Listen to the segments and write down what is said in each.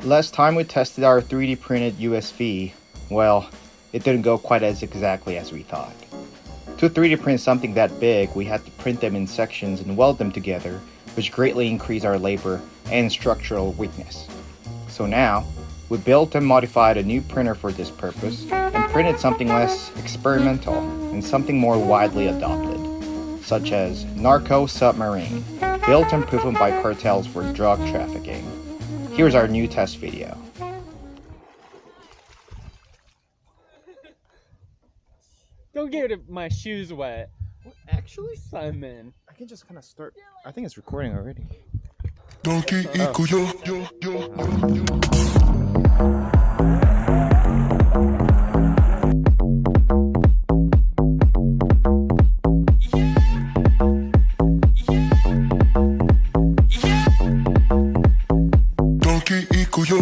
Last time we tested our 3D printed USV, well, it didn't go quite as exactly as we thought. To 3D print something that big, we had to print them in sections and weld them together, which greatly increased our labor and structural weakness. So now, we built and modified a new printer for this purpose and printed something less experimental and something more widely adopted, such as Narco Submarine, built and proven by cartels for drug trafficking. Here's our new test video. Don't get my shoes wet. Actually, Simon. I can just kind of start. I think it's recording already. Donkey Eco Donkey Eco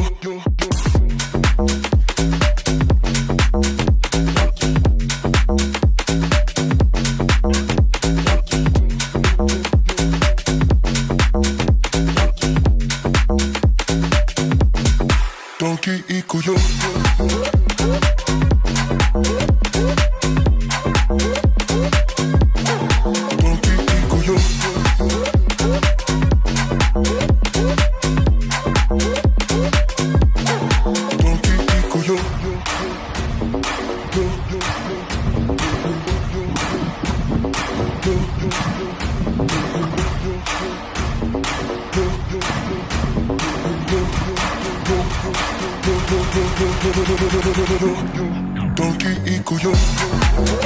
Donkey Eco Donkey Eco